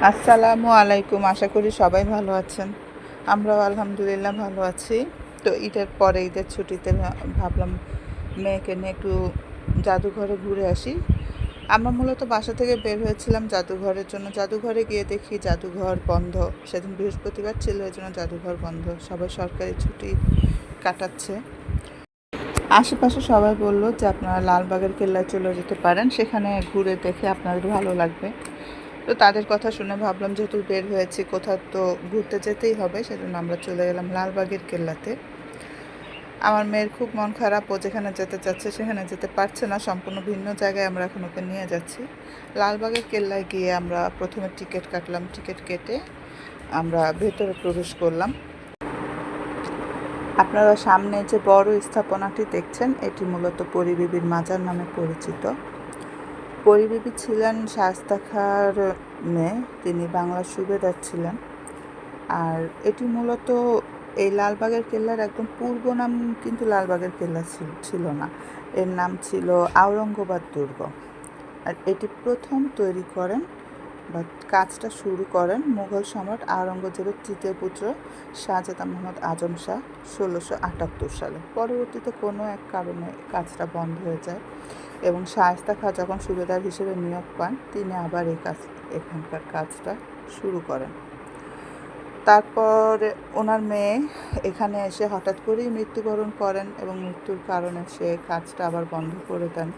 আসসালামু আলাইকুম। আশা করি সবাই ভালো আছেন। আমরাও আলহামদুলিল্লাহ ভালো আছি। তো ঈদের পরে ঈদের ছুটিতে ভাবলাম মেয়েকে নিয়ে একটু জাদুঘরে ঘুরে আসি। আমরা মূলত বাসা থেকে বের হয়েছিলাম জাদুঘরের জন্য। জাদুঘরে গিয়ে দেখি জাদুঘর বন্ধ। সেদিন বৃহস্পতিবার ছিল, এজন্য জাদুঘর বন্ধ। সবাই সরকারি ছুটি কাটাচ্ছে। আশেপাশে সবাই বলল যে আপনারা লালবাগের কেল্লায় চলে যেতে পারেন, সেখানে ঘুরে দেখে আপনাদের ভালো লাগবে। তো তাদের কথা শুনে ভাবলাম যেহেতু বের হয়েছি কোথাও তো ঘুরতে যেতেই হবে, সেজন্য আমরা চলে গেলাম লালবাগের কেল্লাতে। আমার মেয়ের খুব মন খারাপ, ও যেখানে যেতে চাচ্ছে সেখানে যেতে পারছে না, সম্পূর্ণ ভিন্ন জায়গায় আমরা এখন ওকে নিয়ে যাচ্ছি। লালবাগের কেল্লায় গিয়ে আমরা প্রথমে টিকিট কাটলাম, টিকিট কেটে আমরা ভেতরে প্রবেশ করলাম। আপনারা সামনে যে বড় স্থাপনাটি দেখছেন, এটি মূলত পরীবিবির মাজার নামে পরিচিত। পরীবিবি ছিলেন শায়েস্তা খাঁর মেয়ে, তিনি বাংলার সুবেদার ছিলেন। আর এটি মূলত এই লালবাগের কেল্লার একদম পূর্ব নাম কিন্তু লালবাগের কেল্লা ছিল না, এর নাম ছিল আওরঙ্গাবাদ দুর্গ। আর এটি প্রথম তৈরি করেন বা কাজটা শুরু করেন মুঘল সম্রাট আওরঙ্গজেবের তৃতীয় পুত্র শাহজাদা মোহাম্মদ আজম শাহ 1678 সালে। পরবর্তীতে কোনো এক কারণে কাজটা বন্ধ হয়ে যায় এবং শায়েস্তা খাঁ যখন সুবেদার হিসেবে নিয়োগ পান, তিনি আবার এখানকার কাজটা শুরু করেন। তারপর ওনার মেয়ে এখানে এসে হঠাৎ করেই মৃত্যুবরণ করেন এবং মৃত্যুর কারণে সে কাজটা আবার বন্ধ করে দেন।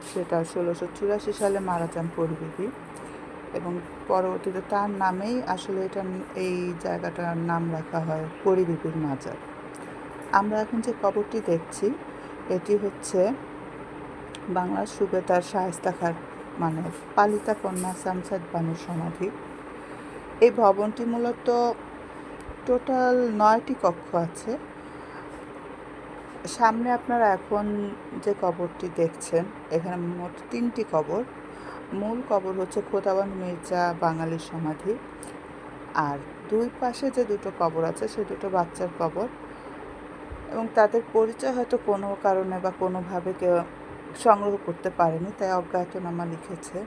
সেটা 1684 সালে মারা যান পরীবিবি এবং পরবর্তীতে তার নামেই আসলে এই জায়গাটার নাম রাখা হয় পরীবিবির মাজার। আমরা এখন যে কবরটি দেখছি, এটি হচ্ছে বাংলার সুবেদার শায়েস্তা খাঁর মানে পালিতা কন্যা শামশাদ বানুর সমাধি। এই ভবনটি মূলত টোটাল 9টি কক্ষ আছে। সামনে আপনারা এখন যে কবরটি দেখছেন, এখানে মোট 3টি কবর। মূল কবর হচ্ছে খোদাবন্দ মির্জা বাঙালির সমাধি, আর দুই পাশে যে দুটো কবর আছে সে দুটো বাচ্চার কবর, এবং তাদের পরিচয় হয়তো কোনো কারণে বা কোনোভাবে কেউ সংগ্রহ করতে পারেনি, তাই অজ্ঞাতনামা লিখেছে।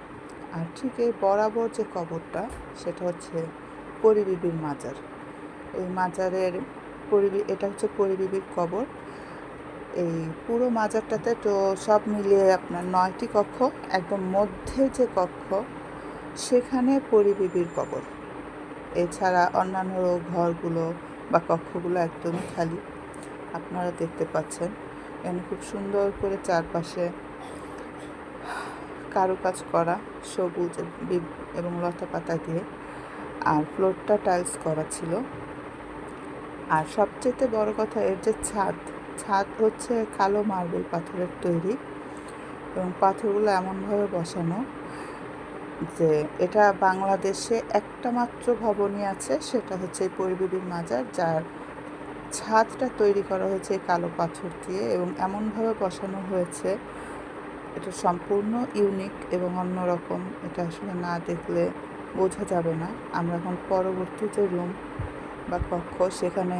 আর ঠিক এই বরাবর যে কবরটা, সেটা হচ্ছে পরীবিবির মাজার। এই মাজারের এটা হচ্ছে পরীবিবির কবর। এই পুরো মাজারটাতে তো সব মিলিয়ে আপনার 9টি কক্ষ, একদম মধ্যে যে কক্ষ সেখানে পরীবিবির কবর। এছাড়া অন্যান্য ঘরগুলো বা কক্ষগুলো একদমই খালি। আপনারা দেখতে পাচ্ছেন এখানে খুব সুন্দর করে চারপাশে কারুকাজ করা, সবুজ এবং লতা পাতা দিয়ে, আর ফ্লোরটা টাইলস করা ছিল। আর সবচেয়ে বড় কথা, এর যে ছাদ হচ্ছে কালো মার্বেল পাথরের তৈরি এবং পাথরগুলো এমনভাবে বসানো যে এটা বাংলাদেশে একটা মাত্র ভবনই আছে, সেটা হচ্ছে এই পরীবিবির মাজার, যার ছাদটা তৈরি করা হয়েছে কালো পাথর দিয়ে এবং এমনভাবে বসানো হয়েছে, এটা সম্পূর্ণ ইউনিক এবং অন্যরকম। এটা আসলে না দেখলে বোঝা যাবে না। আমরা এখন পরবর্তী যে রুম বা কক্ষ, সেখানে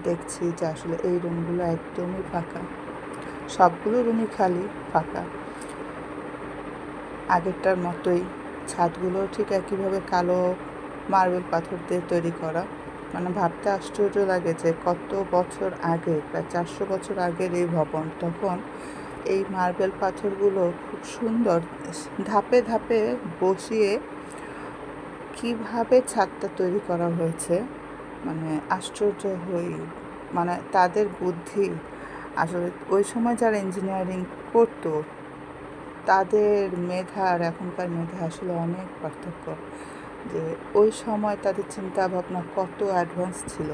দেখছি যে আসলে এই রুমগুলো একদমই ফাঁকা, সবগুলো রুমই খালি, ফাঁকা, আগেরটার মতোই। ছাদগুলো ঠিক একইভাবে কালো মার্বেল পাথর দিয়ে তৈরি করা। মানে ভাবতে আশ্চর্য লাগে যে কত বছর আগে, প্রায় 400 বছর আগের এই ভবন, তখন এই মার্বেল পাথরগুলো খুব সুন্দর ধাপে ধাপে বসিয়ে কিভাবে ছাদটা তৈরি করা হয়েছে, মানে আশ্চর্য হই। মানে তাদের বুদ্ধি, আসলে ওই সময় যারা ইঞ্জিনিয়ারিং করতো তাদের মেধা আর এখনকার মেধা আসলে অনেক পার্থক্য। যে ওই সময় তাদের চিন্তা ভাবনা কত অ্যাডভান্স ছিল,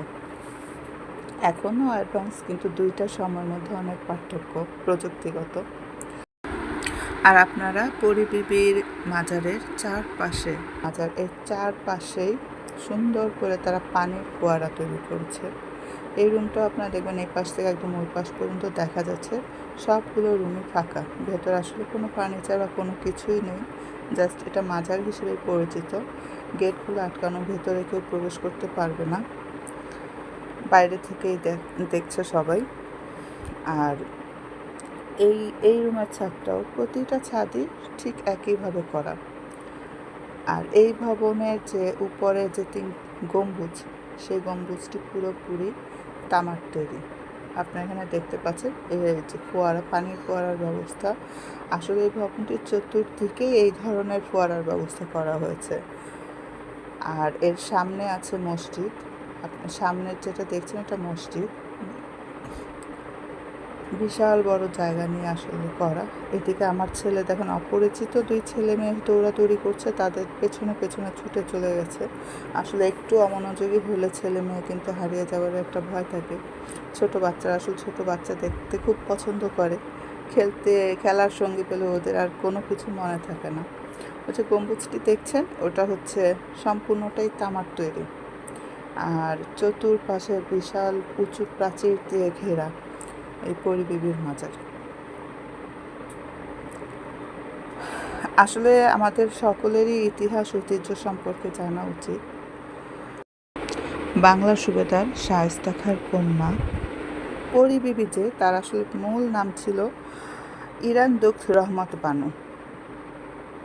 এখনও অ্যাডভান্স, কিন্তু দুইটার সময়ের মধ্যে অনেক পার্থক্য প্রযুক্তিগত। আর আপনারা পরীবিবির মাজারের চারপাশেই সুন্দর করে তারা পানির ফোয়ারা তৈরি করেছে। এই রুমটা আপনারা দেখবেন এই পাশ থেকে একদম ওই পাশ পর্যন্ত দেখা যাচ্ছে, সবগুলো রুমই ফাঁকা। ভেতরে আসলে কোনো ফার্নিচার বা কোনো কিছুই নেই, জাস্ট এটা মাজার হিসেবে পরিচিত। গেটগুলো আটকানো, ভেতরে কেউ প্রবেশ করতে পারবে না, বাইরে থেকেই দেখছে সবাই। আর এই রুমের ছাদটাও, প্রতিটা ছাদই ঠিক একইভাবে করা। আর এই ভবনের যে উপরে যে গম্বুজ, সেই গম্বুজটি পুরোপুরি তামার তৈরি। আপনারা এখানে দেখতে পাচ্ছেন এই যে ফোয়ারা, পানির ফোয়ারার ব্যবস্থা। আসলে এই ভবনটির চতুর্দিকেই এই ধরনের ফোয়ারার ব্যবস্থা করা হয়েছে। আর এর সামনে আছে মসজিদ। আপনার সামনের যেটা দেখছেন এটা মসজিদ। বিশাল বড় জায়গা নিয়ে আসলে করা। এদিকে আমার ছেলে দেখেন, অপরিচিত 2 ছেলে মেয়ে দৌড়াদৌড়ি করছে, তাদের পেছনে পেছনে ছুটে চলে গেছে। আসলে একটু অমনোযোগী হলে ছেলে মেয়ে কিন্তু হারিয়ে যাওয়ার একটা ভয় থাকে। ছোট বাচ্চারা, আসলে ছোট বাচ্চা দেখতে খুব পছন্দ করে, খেলার সঙ্গী পেলে ওদের আর কোনো কিছু মনে থাকে না। ওই যে গম্বুজটি দেখছেন, ওটা হচ্ছে সম্পূর্ণটাই তামার তৈরি। আর চতুর্পাশে বিশাল উঁচু প্রাচীর দিয়ে ঘেরা এই পরিবিবির মাজার। আসলে আমাদের সকলেরই ইতিহাস ঐতিহ্য সম্পর্কে জানা উচিত। বাংলার সুবেদার শায়েস্তা খাঁর কন্যা পরিবিবি, যে তার আসলে মূল নাম ছিল ইরান দুঃখ রহমত বানু,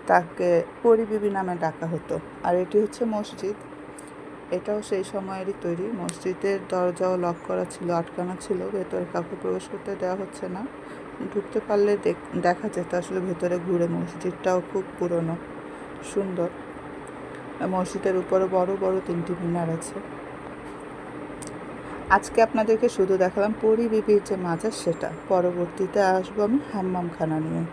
তাকে পরিবিবি নামে ডাকা হতো। আর এটি হচ্ছে মসজিদ, এটাও সেই সময়েরই তৈরি। মসজিদের দরজাও লক করা ছিল, আটকানো ছিল, ভেতরে কাউকে প্রবেশ করতে দেওয়া হচ্ছে না। ঢুকতে পারলে দেখা যেত আসলে ভেতরে ঘুরে। মসজিদটাও খুব পুরনো, সুন্দর। মসজিদের উপরে বড় বড় 3টি মিনার আছে। আজকে আপনাদেরকে শুধু দেখালাম পরিবিবির যে মাজার, সেটা। পরবর্তীতে আসবো আমি হাম্মামখানা নিয়ে।